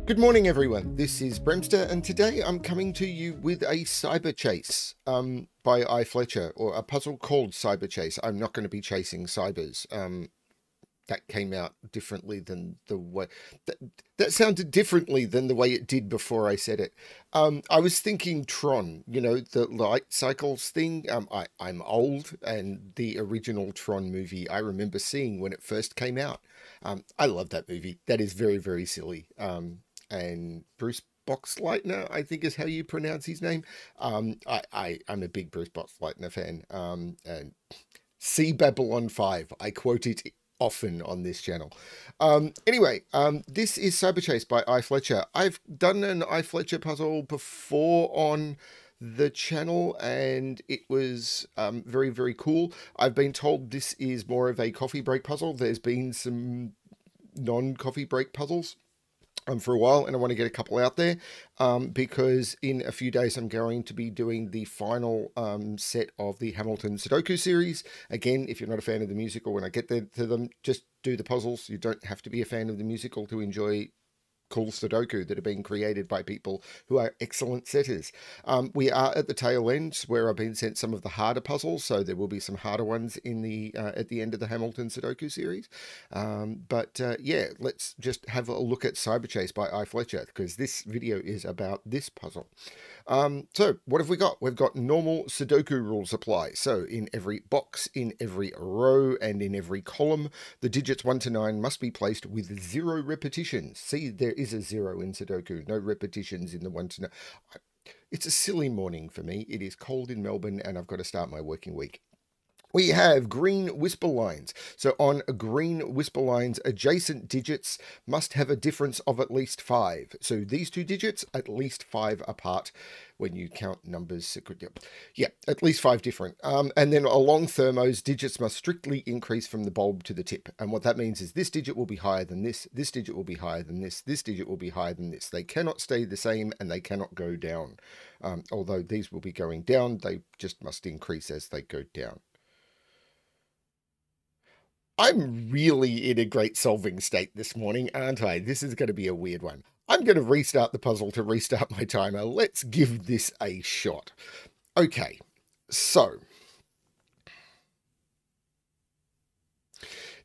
Good morning, everyone. This is Bremster, and today I'm coming to you with a Cyber Chase by I. Fletcher, or a puzzle called Cyber Chase. I'm not going to be chasing cybers. That came out differently than the way that sounded differently than the way it did before I said it. I was thinking Tron, you know, the light cycles thing. I'm old, and the original Tron movie I remember seeing when it first came out. I love that movie. That is very, very silly. And Bruce Boxleitner, I think is how you pronounce his name. I'm a big Bruce Boxleitner fan. And see Babylon 5. I quote it often on this channel. Anyway, this is Cyber Chase by I. Fletcher. I've done an I. Fletcher puzzle before on the channel, and it was very, very cool. I've been told this is more of a coffee break puzzle. There's been some non-coffee break puzzles for a while, and I want to get a couple out there because in a few days I'm going to be doing the final set of the Hamilton Sudoku series. Again, if you're not a fan of the musical, when I get there to them, just do the puzzles. You don't have to be a fan of the musical to enjoy cool Sudoku that are being created by people who are excellent setters. We are at the tail end where I've been sent some of the harder puzzles, so there will be some harder ones in the at the end of the Hamilton Sudoku series. Yeah, let's just have a look at Cyber Chase by I. Fletcher, because this video is about this puzzle. So what have we got? We've got normal Sudoku rules apply. So in every box, in every row, and in every column, the digits 1 to 9 must be placed with 0 repetitions. See, there is a 0 in Sudoku. No repetitions in the 1 to 9. It's a silly morning for me. It is cold in Melbourne, and I've got to start my working week. We have green whisper lines. So on green whisper lines, adjacent digits must have a difference of at least 5. So these two digits, at least 5 apart when you count numbers. Yeah, at least 5 different. And then along thermos, digits must strictly increase from the bulb to the tip. And what that means is this digit will be higher than this digit will be higher than this digit will be higher than this. They cannot stay the same, and they cannot go down. Although these will be going down, they just must increase as they go down. I'm really in a great solving state this morning, aren't I? This is going to be a weird one. I'm going to restart the puzzle to restart my timer. Let's give this a shot. Okay, so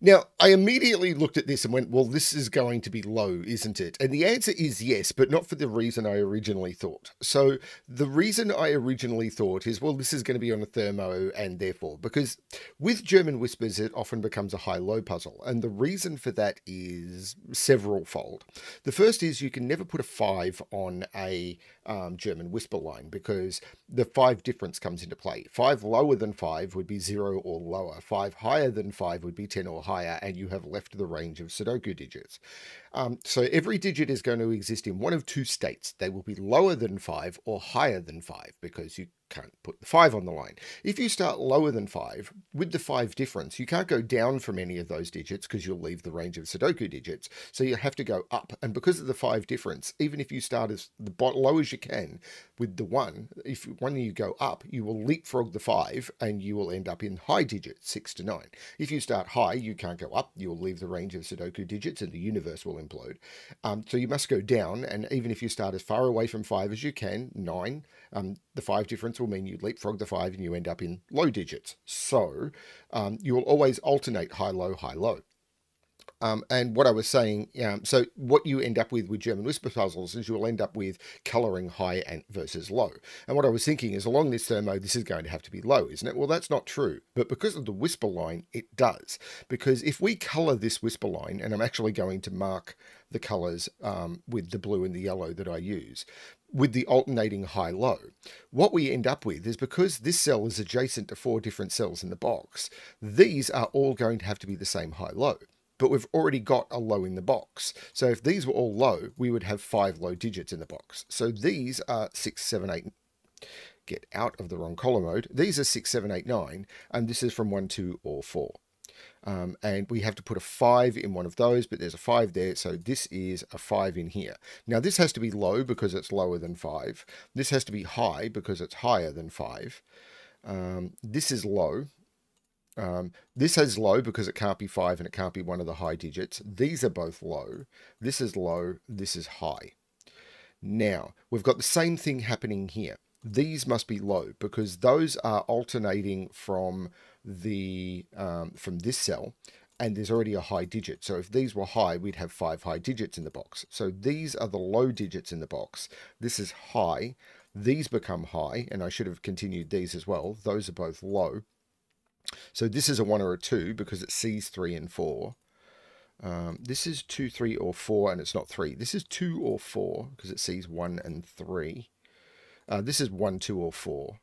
now, I immediately looked at this and went, well, this is going to be low, isn't it? And the answer is yes, but not for the reason I originally thought. So the reason I originally thought is, well, this is going to be on a thermo, and therefore, because with German whispers, it often becomes a high-low puzzle. And the reason for that is several-fold. The first is you can never put a 5 on a German whisper line because the 5 difference comes into play. 5 lower than 5 would be 0 or lower. 5 higher than 5 would be 10 or higher, and you have left the range of Sudoku digits. So every digit is going to exist in one of 2 states. They will be lower than 5 or higher than 5 because you can't put the 5 on the line. If you start lower than 5, with the 5 difference, you can't go down from any of those digits because you'll leave the range of Sudoku digits. So you have to go up. And because of the 5 difference, even if you start as low as you can with the 1, when you go up, you will leapfrog the 5 and you will end up in high digits, 6 to 9. If you start high, you can't go up. You'll leave the range of Sudoku digits and the universe will implode. So you must go down, and even if you start as far away from 5 as you can, 9, the 5 difference will mean you leapfrog the 5 and you end up in low digits. So you will always alternate high, low, high, low. And what I was saying, so what you end up with German whisper puzzles is you'll end up with colouring high and versus low. And what I was thinking is along this thermo, this is going to have to be low, isn't it? Well, that's not true. But because of the whisper line, it does. Because if we colour this whisper line, and I'm actually going to mark the colours with the blue and the yellow that I use, with the alternating high-low, what we end up with is because this cell is adjacent to 4 different cells in the box, these are all going to have to be the same high-low. But we've already got a low in the box. So if these were all low, we would have 5 low digits in the box. So these are 6, 7, 8, get out of the wrong column mode. These are 6, 7, 8, 9, and this is from 1, 2, or 4. And we have to put a 5 in one of those, but there's a 5 there, so this is a 5 in here. Now this has to be low because it's lower than 5. This has to be high because it's higher than 5. This is low. This has low because it can't be 5 and it can't be one of the high digits. These are both low. This is low. This is high. Now, we've got the same thing happening here. These must be low because those are alternating from from this cell, and there's already a high digit. So if these were high, we'd have 5 high digits in the box. So these are the low digits in the box. This is high. These become high, and I should have continued these as well. Those are both low. So this is a 1 or a 2 because it sees 3 and 4. This is 2, 3, or 4, and it's not 3. This is 2 or 4 because it sees 1 and 3. This is 1, 2, or 4.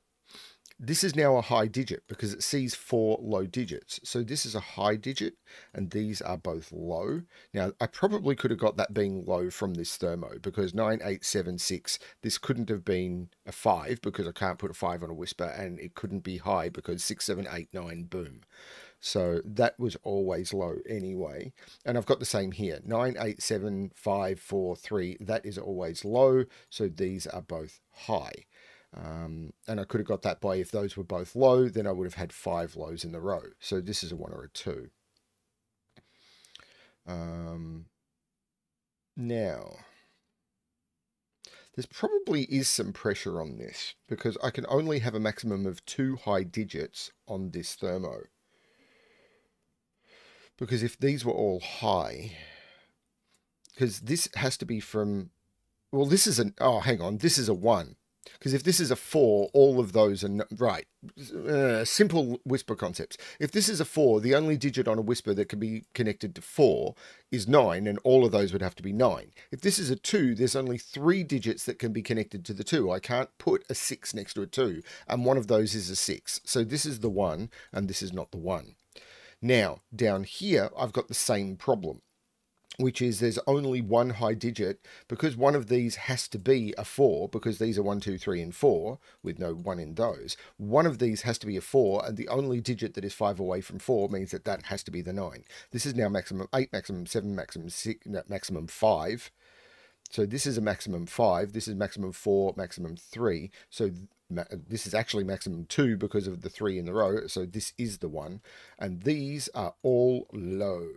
This is now a high digit because it sees 4 low digits. So this is a high digit, and these are both low. Now, I probably could have got that being low from this thermo because 9, 8, 7, 6, this couldn't have been a 5 because I can't put a 5 on a whisper, and it couldn't be high because 6, 7, 8, 9, boom. So that was always low anyway. And I've got the same here. 9, 8, 7, 5, 4, 3. That is always low. So these are both high. And I could have got that by if those were both low, then I would have had 5 lows in the row. So this is a 1 or a 2. Now, there probably is some pressure on this because I can only have a maximum of 2 high digits on this thermo. Because if these were all high, because this has to be from, well, this is an, oh, hang on, this is a 1. Because if this is a 4, all of those are, right, simple whisper concepts. If this is a 4, the only digit on a whisper that can be connected to 4 is 9, and all of those would have to be 9. If this is a 2, there's only 3 digits that can be connected to the 2. I can't put a 6 next to a 2, and one of those is a 6. So this is the 1, and this is not the 1. Now, down here, I've got the same problem, which is there's only one high digit because one of these has to be a 4 because these are 1, 2, 3, and 4 with no 1 in those. One of these has to be a 4, and the only digit that is 5 away from 4 means that that has to be the 9. This is now maximum 8, maximum 7, maximum 6, maximum 5. So this is a maximum 5. This is maximum 4, maximum 3. So this is actually maximum 2 because of the 3 in the row. So this is the 1. And these are all low.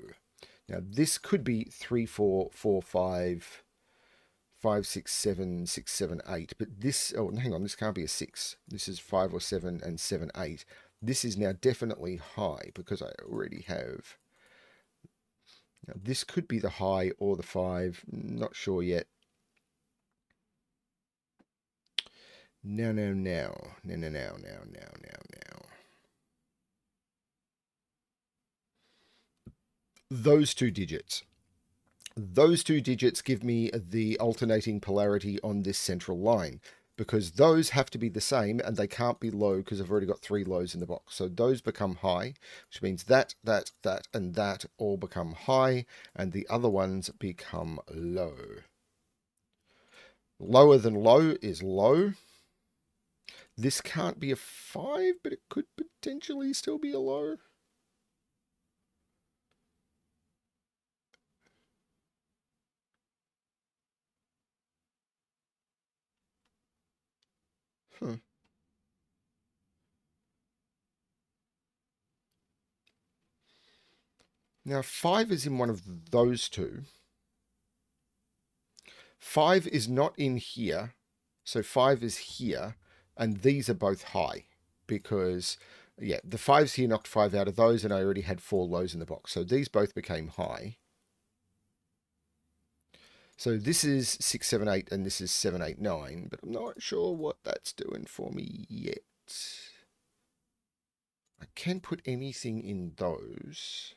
Now this could be 3, 4, 4, 5, 5, 6, 7, 6, 7, 8. But this, oh, hang on, this can't be a 6. This is 5 or 7 and 7, 8. This is now definitely high because I already have. Now this could be the high or the 5. Not sure yet. Now. Those two digits. Those two digits give me the alternating polarity on this central line because those have to be the same and they can't be low because I've already got 3 lows in the box. So those become high, which means that, and that all become high and the other ones become low. Lower than low is low. This can't be a 5, but it could potentially still be a low. Huh. Now 5 is in one of those two. 5 is not in here. So 5 is here. And these are both high because, yeah, the 5's here knocked 5 out of those, and I already had 4 lows in the box. So these both became high. So this is 6, 7, 8, and this is 7, 8, 9, but I'm not sure what that's doing for me yet. I can put anything in those.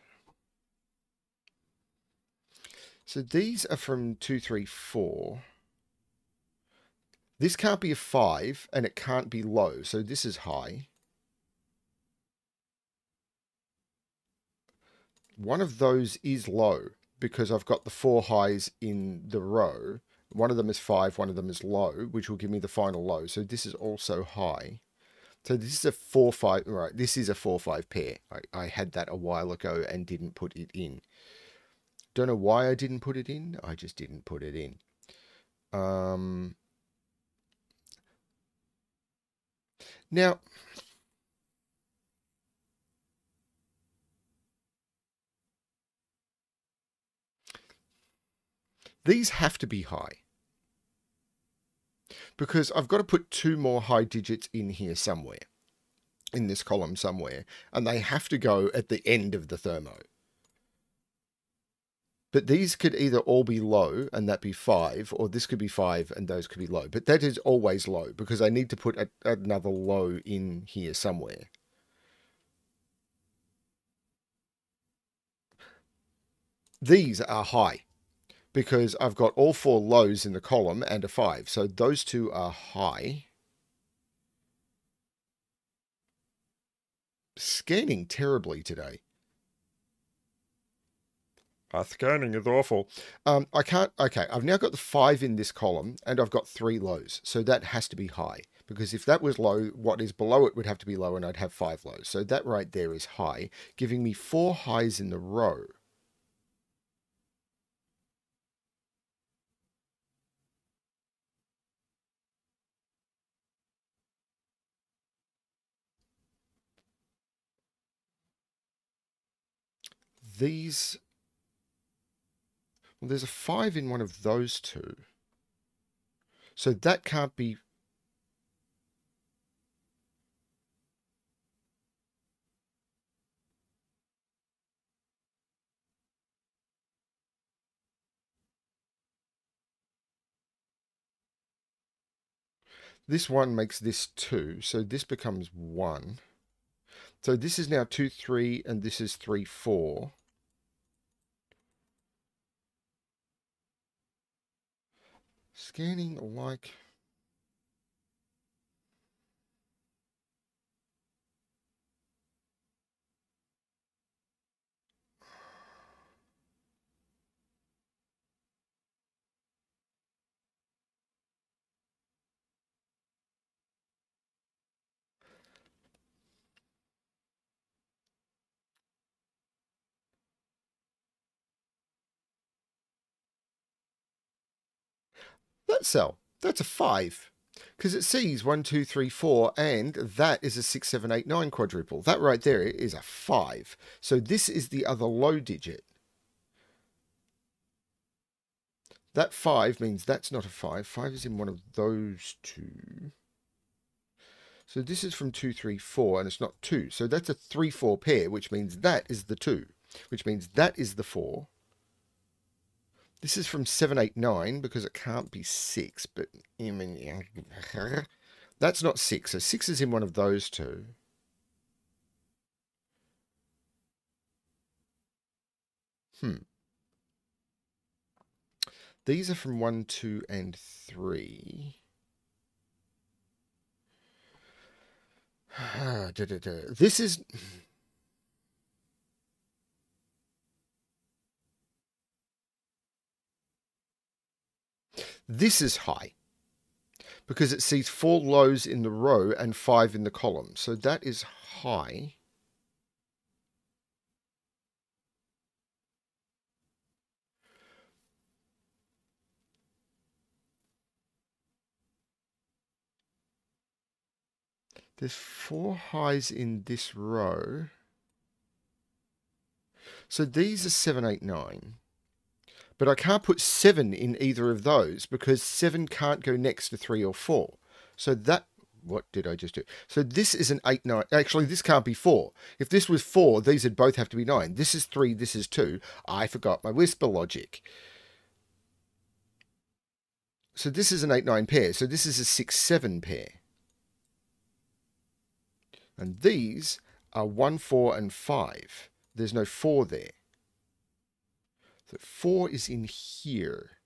So these are from 2, 3, 4. This can't be a 5, and it can't be low, so this is high. One of those is low, because I've got the 4 highs in the row. One of them is 5, one of them is low, which will give me the final low. So this is also high. So this is a 4, 5, right, this is a 4, 5 pair. I had that a while ago and didn't put it in. Don't know why I didn't put it in. I just didn't put it in. Now, These have to be high, because I've got to put 2 more high digits in here somewhere, in this column somewhere, and they have to go at the end of the thermo. But these could either all be low, and that be 5, or this could be 5, and those could be low. But that is always low, because I need to put another low in here somewhere. These are high, because I've got all 4 lows in the column and a 5. So those 2 are high. Scanning terribly today. Scanning is awful. I can't... Okay, I've now got the 5 in this column, and I've got 3 lows. So that has to be high. Because if that was low, what is below it would have to be low, and I'd have 5 lows. So that right there is high, giving me 4 highs in the row. These... Well, there's a 5 in one of those 2. So that can't be... This 1 makes this 2, so this becomes 1. So this is now 2, 3, and this is 3, 4. Scanning like... That cell, that's a 5. Because it sees 1, 2, 3, 4, and that is a 6, 7, 8, 9 quadruple. That right there is a 5. So this is the other low digit. That 5 means that's not a 5. 5 is in one of those 2. So this is from 2, 3, 4, and it's not 2. So that's a 3, 4 pair, which means that is the 2. Which means that is the 4. This is from 7, 8, 9, because it can't be 6, but... That's not 6, so 6 is in one of those 2. These are from 1, 2, and 3. This is... This is high, because it sees 4 lows in the row and 5 in the column. So that is high. There's 4 highs in this row. So these are 7, 8, 9. But I can't put 7 in either of those because 7 can't go next to 3 or 4. So that... What did I just do? So this is an 8, 9. Actually, this can't be 4. If this was 4, these would both have to be 9. This is 3, this is 2. I forgot my whisper logic. So this is an 8, 9 pair. So this is a 6, 7 pair. And these are 1, 4, and 5. There's no 4 there. So 4 is in here,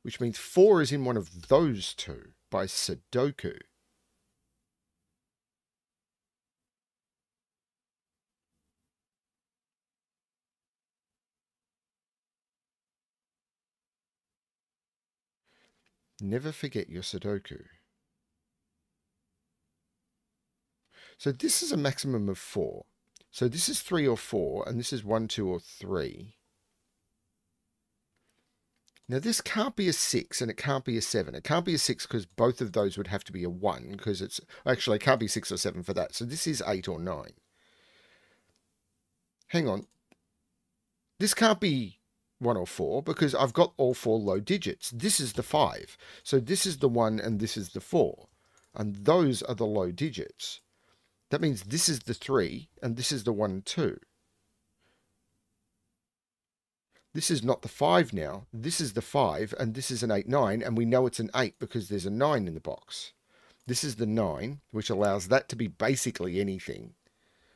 which means 4 is in one of those 2 by Sudoku. Never forget your Sudoku. So this is a maximum of 4. So this is 3 or 4, and this is 1, 2, or 3. Now this can't be a 6 and it can't be a 7. It can't be a 6 because both of those would have to be a 1 because it's... Actually, it can't be 6 or 7 for that. So this is 8 or 9. Hang on. This can't be 1 or 4 because I've got all 4 low digits. This is the 5. So this is the 1 and this is the 4. And those are the low digits. That means this is the 3 and this is the 1 and 2. This is not the 5 now. This is the 5 and this is an 8, 9. And we know it's an 8 because there's a 9 in the box. This is the 9, which allows that to be basically anything.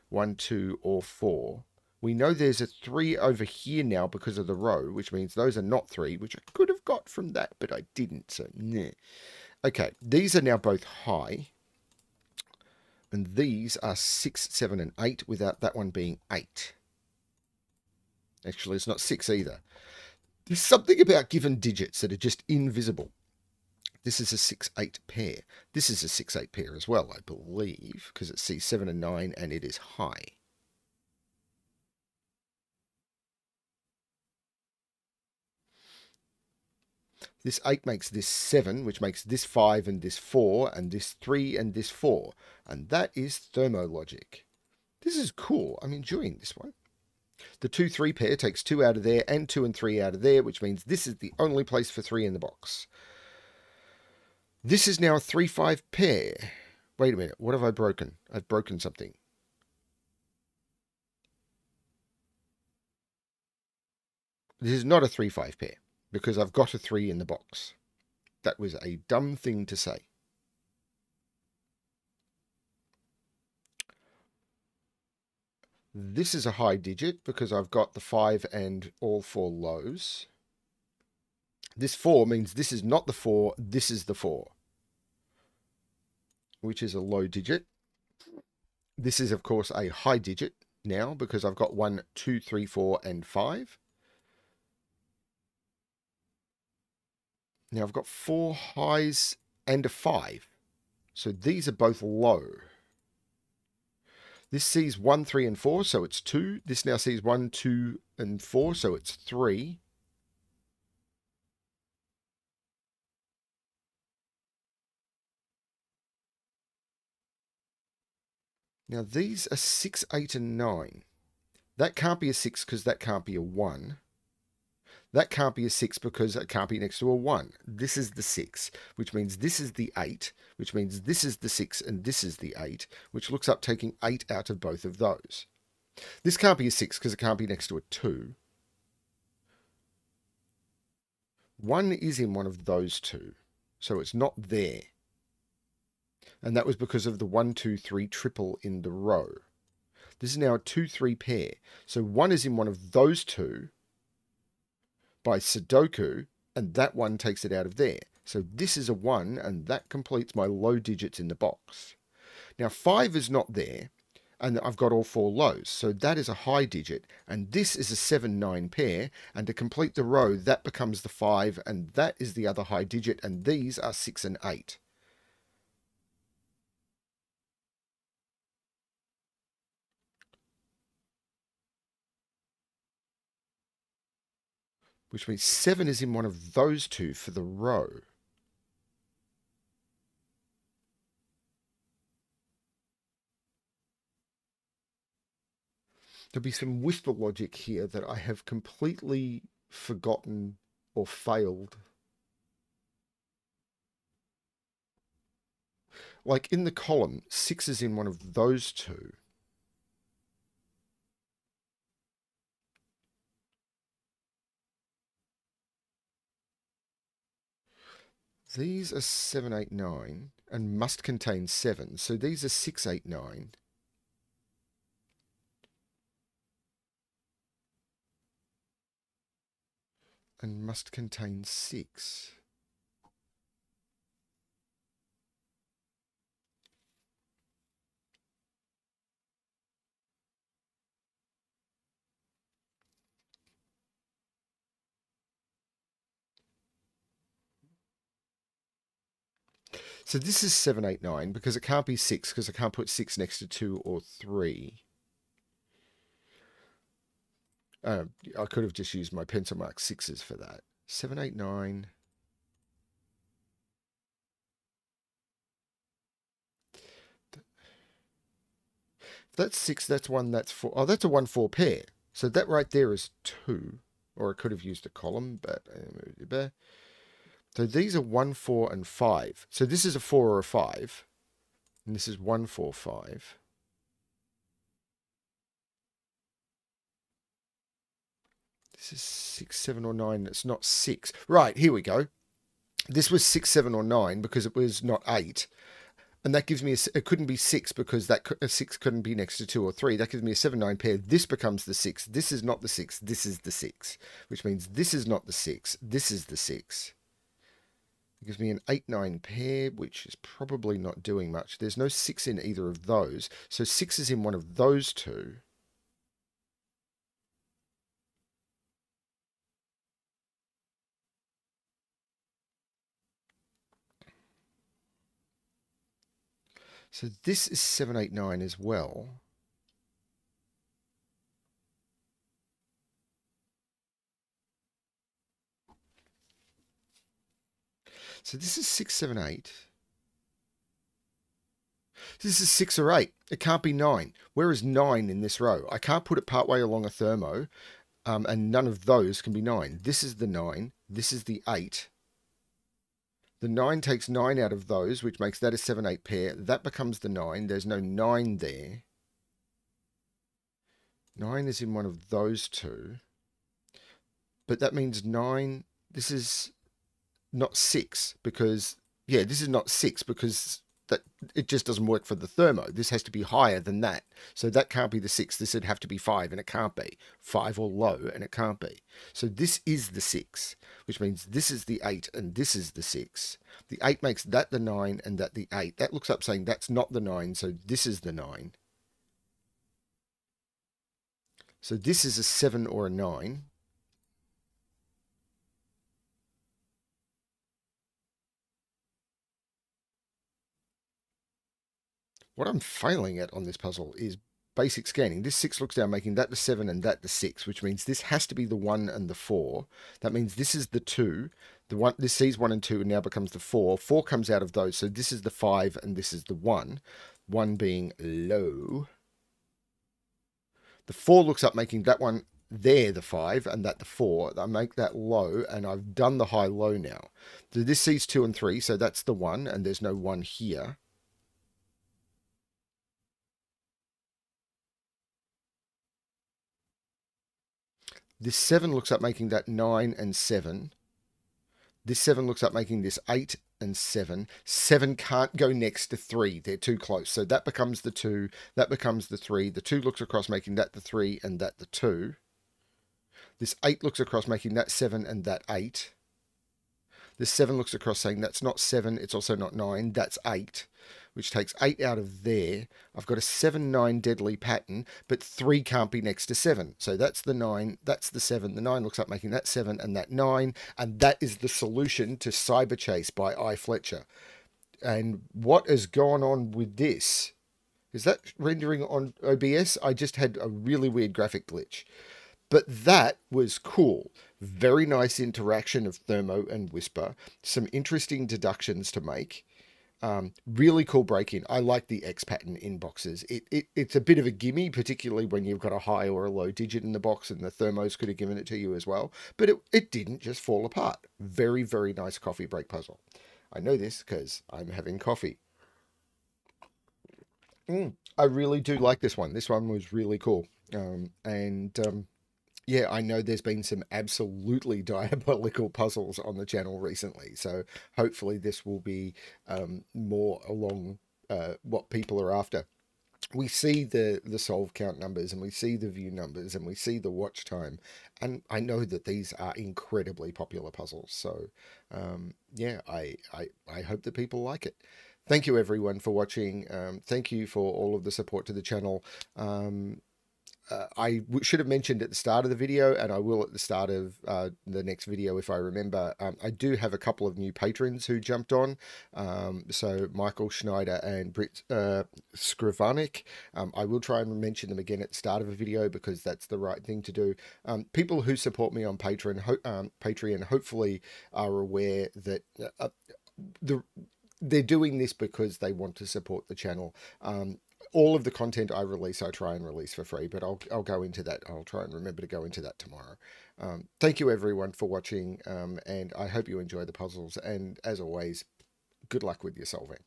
1, 2, or 4. We know there's a 3 over here now because of the row, which means those are not 3, which I could have got from that, but I didn't, so nah. Okay, these are now both high. And these are 6, 7, and 8, without that one being 8. Actually, it's not 6 either. There's something about given digits that are just invisible. This is a 6, 8 pair. This is a 6, 8 pair as well, I believe, because it sees 7 and 9, and it is high. This 8 makes this 7, which makes this 5 and this 4, and this 3 and this 4. And that is thermologic. This is cool. I'm enjoying this one. The 2, 3 pair takes 2 out of there and 2 and 3 out of there, which means this is the only place for 3 in the box. This is now a 3, 5 pair. Wait a minute. What have I broken? I've broken something. This is not a 3, 5 pair because I've got a 3 in the box. That was a dumb thing to say. This is a high digit because I've got the 5 and all 4 lows. This 4 means this is not the 4, this is the 4, which is a low digit. This is, of course, a high digit now because I've got 1, 2, 3, 4, and 5. Now I've got 4 highs and a 5. So these are both low. This sees 1, 3, and 4, so it's 2. This now sees 1, 2, and 4, so it's 3. Now these are 6, 8, and 9. That can't be a 6 because that can't be a 1. That can't be a 6 because it can't be next to a 1. This is the 6, which means this is the 8, which means this is the 6 and this is the 8, which looks up taking 8 out of both of those. This can't be a 6 because it can't be next to a 2. 1 is in one of those two, so it's not there. And that was because of the 1, 2, 3 triple in the row. This is now a 2, 3 pair. So 1 is in one of those two by Sudoku, and that one takes it out of there. So this is a 1, and that completes my low digits in the box. Now 5 is not there, and I've got all 4 lows, so that is a high digit, and this is a 7, 9 pair, and to complete the row, that becomes the 5, and that is the other high digit, and these are 6 and 8. Which means 7 is in one of those two for the row. There'll be some whisper logic here that I have completely forgotten or failed. Like in the column, 6 is in one of those two. These are 7, 8, 9 and must contain 7. So these are 6, 8, 9. And must contain 6. So this is 7, 8, 9 because it can't be 6 because I can't put 6 next to 2 or 3. I could have just used my pencil mark 6s for that. 7, 8, 9. If that's 6, that's 1, that's 4. Oh, that's a 1, 4 pair. So that right there is 2. or I could have used a column, but so these are 1, 4, and 5. So this is a 4 or a 5, and this is 1, 4, 5. This is 6, 7, or 9. It's not 6. Right, here we go. This was 6, 7, or 9 because it was not 8. And that gives me it couldn't be 6 because a 6 couldn't be next to 2 or 3. That gives me a 7, 9 pair. This becomes the 6. This is not the 6. This is the 6, which means this is not the 6. This is the 6. It gives me an 8, 9 pair, which is probably not doing much. There's no 6 in either of those. So 6 is in one of those two. So this is 7, 8, 9 as well. So this is 6, 7, 8. This is 6 or 8. It can't be 9. Where is 9 in this row? I can't put it partway along a thermo, and none of those can be 9. This is the 9. This is the 8. The 9 takes 9 out of those, which makes that a 7, 8 pair. That becomes the 9. There's no 9 there. 9 is in one of those two. But that means 9... This is not 6 because... Yeah, this is not 6 because that it just doesn't work for the thermo. This has to be higher than that. So that can't be the 6. This would have to be 5, and it can't be. 5 or low, and it can't be. So this is the 6, which means this is the 8, and this is the 6. The 8 makes that the 9, and that the 8. That looks up saying that's not the 9, so this is the 9. So this is a 7 or a 9. What I'm failing at on this puzzle is basic scanning. This 6 looks down, making that the 7 and that the 6, which means this has to be the 1 and the 4. That means this is the 2. The one, this sees 1 and 2 and now becomes the 4. 4 comes out of those, so this is the 5 and this is the 1. 1 being low. The 4 looks up, making that one there the 5 and that the 4. I make that low, and I've done the high-low now. So this sees 2 and 3, so that's the 1, and there's no 1 here. This 7 looks up making that 9 and 7. This 7 looks up making this 8 and 7. 7 can't go next to 3. They're too close. So that becomes the 2. That becomes the 3. The 2 looks across making that the 3 and that the 2. This 8 looks across making that 7 and that 8. This 7 looks across saying that's not 7. It's also not 9. That's 8. Which takes 8 out of there. I've got a 7, 9 deadly pattern, but 3 can't be next to 7. So that's the 9, that's the 7. The 9 looks up making that 7 and that 9, and that is the solution to Cyberchase by iFletcher. And what has gone on with this? Is that rendering on OBS? I just had a really weird graphic glitch. But that was cool. Very nice interaction of Thermo and Whisper. Some interesting deductions to make. Really cool break-in. I like the X pattern in boxes. It's a bit of a gimme, particularly when you've got a high or a low digit in the box, and the thermos could have given it to you as well. But it didn't just fall apart. Very, very nice coffee break puzzle. I know this because I'm having coffee. I really do like this one. This one was really cool. Yeah, I know there's been some absolutely diabolical puzzles on the channel recently, so hopefully this will be more along what people are after. We see the solve count numbers, and we see the view numbers, and we see the watch time, and I know that these are incredibly popular puzzles, so yeah, I hope that people like it. Thank you everyone for watching. Thank you for all of the support to the channel. I should have mentioned at the start of the video, and I will at the start of the next video if I remember. I do have a couple of new patrons who jumped on. So Michael Schneider and Britt Skrivanik. I will try and mention them again at the start of a video because that's the right thing to do. People who support me on Patreon hopefully are aware that they're doing this because they want to support the channel. all of the content I release, I try and release for free, but I'll go into that. I'll try and remember to go into that tomorrow. Thank you everyone for watching, and I hope you enjoy the puzzles. And as always, good luck with your solving.